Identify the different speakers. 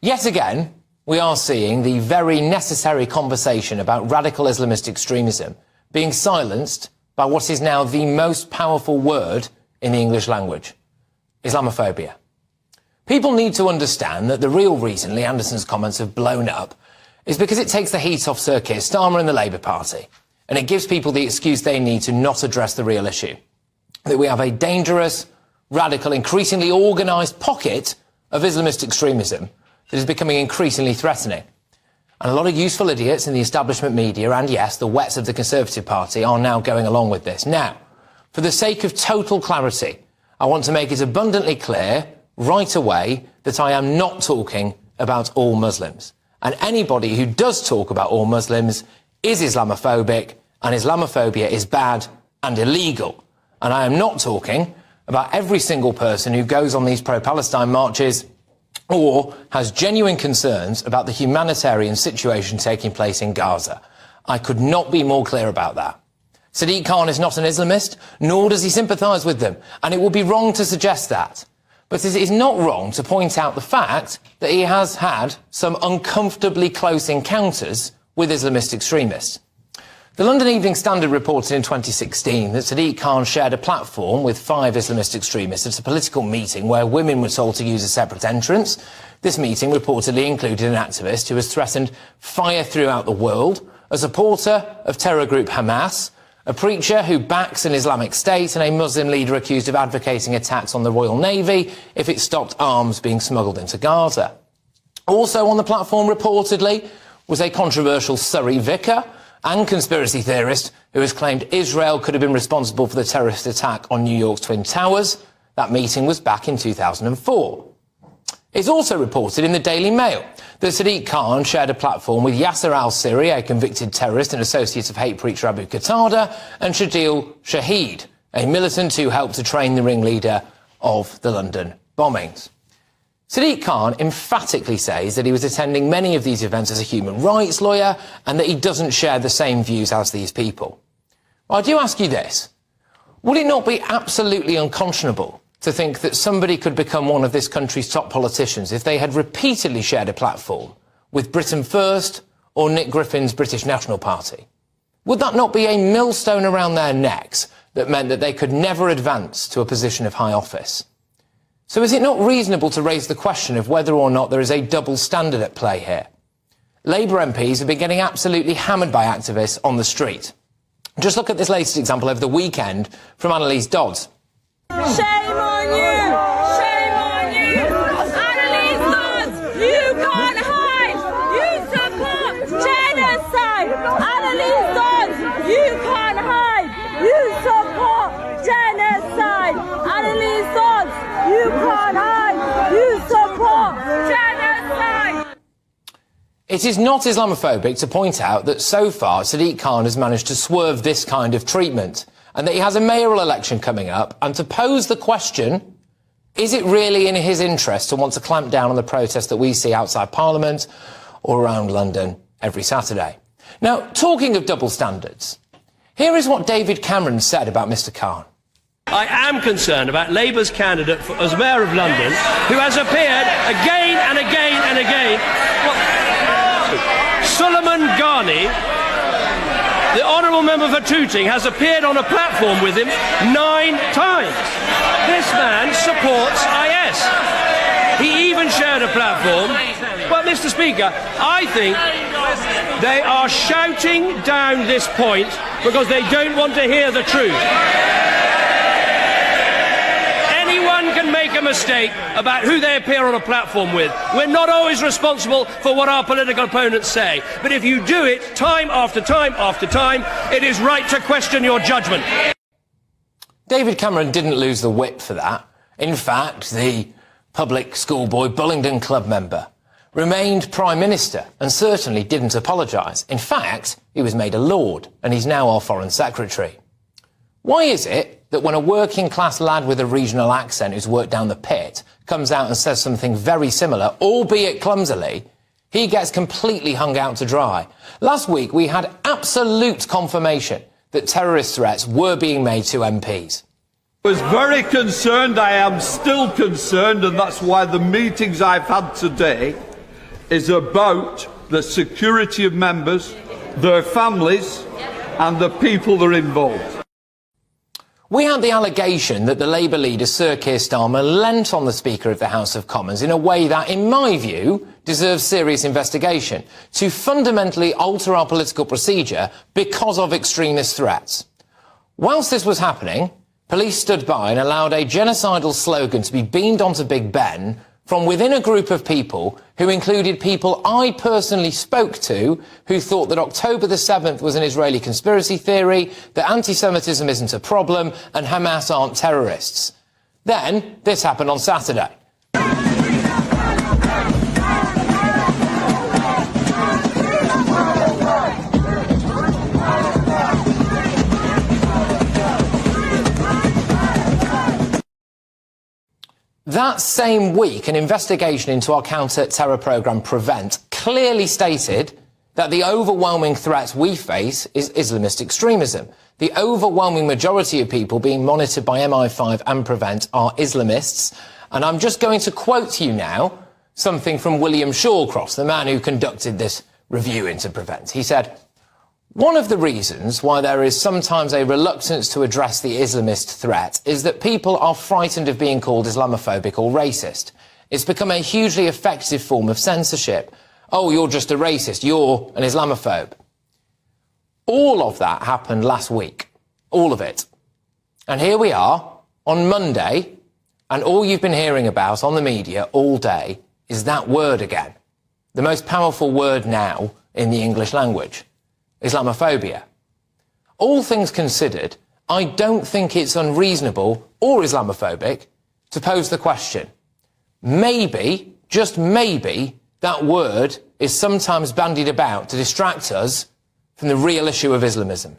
Speaker 1: Yet again, we are seeing the very necessary conversation about radical Islamist extremism being silenced by what is now the most powerful word in the English language: Islamophobia. People need to understand that the real reason Lee Anderson's comments have blown up is because it takes the heat off Sir Keir Starmer and the Labour Party, and it gives people the excuse they need to not address the real issue: that we have a dangerous, radical, increasingly organised pocket of Islamist extremism that is becoming increasingly threatening. And a lot of useful idiots in the establishment media and, yes, the wets of the Conservative Party are now going along with this. Now, for the sake of total clarity, I want to make it abundantly clear right away that I am not talking about all Muslims. And anybody who does talk about all Muslims is Islamophobic, and Islamophobia is bad and illegal. And I am not talking about every single person who goes on these pro-Palestine marches or has genuine concerns about the humanitarian situation taking place in Gaza. I could not be more clear about that. Sadiq Khan is not an Islamist, nor does he sympathise with them, and it would be wrong to suggest that. But it is not wrong to point out the fact that he has had some uncomfortably close encounters with Islamist extremists. The London Evening Standard reported in 2016 that Sadiq Khan shared a platform with 5 Islamist extremists at a political meeting where women were told to use a separate entrance. This meeting reportedly included an activist who has threatened fire throughout the world, a supporter of terror group Hamas, a preacher who backs an Islamic State, and a Muslim leader accused of advocating attacks on the Royal Navy if it stopped arms being smuggled into Gaza. Also on the platform, reportedly, was a controversial Surrey vicar and conspiracy theorist who has claimed Israel could have been responsible for the terrorist attack on New York's Twin Towers. That meeting was back in 2004. It's also reported in the Daily Mail that Sadiq Khan shared a platform with Yasser al-Siri, a convicted terrorist and associate of hate preacher Abu Qatada, and Shadil Shahid, a militant who helped to train the ringleader of the London bombings. Sadiq Khan emphatically says that he was attending many of these events as a human rights lawyer and that he doesn't share the same views as these people. Well, I do ask you this: would it not be absolutely unconscionable to think that somebody could become one of this country's top politicians if they had repeatedly shared a platform with Britain First or Nick Griffin's British National Party? Would that not be a millstone around their necks that meant that they could never advance to a position of high office? So is it not reasonable to raise the question of whether or not there is a double standard at play here? Labour MPs have been getting absolutely hammered by activists on the street. Just look at this latest example over the weekend from Annalise Dodds.
Speaker 2: Shame on you! Shame on you! Annalise Dodds, you can't hide! You support genocide! Annalise Dodds, you can't hide! You support genocide! Annalise Dodds, you can't hide! You support genocide!
Speaker 1: It is not Islamophobic to point out that so far Sadiq Khan has managed to swerve this kind of treatment, and that he has a mayoral election coming up, and to pose the question, is it really in his interest to want to clamp down on the protests that we see outside Parliament or around London every Saturday? Now, talking of double standards, here is what David Cameron said about Mr Khan.
Speaker 3: I am concerned about Labour's candidate as Mayor of London, who has appeared again and again and again. Suleiman Ghani, the Honourable Member for Tooting, has appeared on a platform with him 9 times. This man supports IS. He even shared a platform. But, Mr Speaker, I think they are shouting down this point because they don't want to hear the truth. Anyone can make a mistake about who they appear on a platform with. We're not always responsible for what our political opponents say. But if you do it time after time after time, it is right to question your judgment.
Speaker 1: David Cameron didn't lose the wit for that. In fact, the public schoolboy Bullingdon Club member remained Prime Minister and certainly didn't apologise. In fact, he was made a Lord, and he's now our Foreign Secretary. Why is it that when a working-class lad with a regional accent who's worked down the pit comes out and says something very similar, albeit clumsily, he gets completely hung out to dry? Last week, we had absolute confirmation that terrorist threats were being made to MPs.
Speaker 4: I was very concerned, I am still concerned, and that's why the meetings I've had today is about the security of members, their families and the people that are involved.
Speaker 1: We had the allegation that the Labour leader Sir Keir Starmer leant on the Speaker of the House of Commons in a way that, in my view, deserves serious investigation, to fundamentally alter our political procedure because of extremist threats. Whilst this was happening, police stood by and allowed a genocidal slogan to be beamed onto Big Ben from within a group of people who included people I personally spoke to who thought that October the 7th was an Israeli conspiracy theory, that anti-Semitism isn't a problem, and Hamas aren't terrorists. Then, this happened on Saturday. That same week, an investigation into our counter-terror programme Prevent clearly stated that the overwhelming threat we face is Islamist extremism. The overwhelming majority of people being monitored by MI5 and Prevent are Islamists. And I'm just going to quote to you now something from William Shawcross, the man who conducted this review into Prevent. He said, "One of the reasons why there is sometimes a reluctance to address the Islamist threat is that people are frightened of being called Islamophobic or racist. It's become a hugely effective form of censorship. Oh, you're just a racist, you're an Islamophobe." All of that happened last week. All of it. And here we are, on Monday, and all you've been hearing about on the media all day is that word again. The most powerful word now in the English language. Islamophobia. All things considered, I don't think it's unreasonable or Islamophobic to pose the question. Maybe, just maybe, that word is sometimes bandied about to distract us from the real issue of Islamism.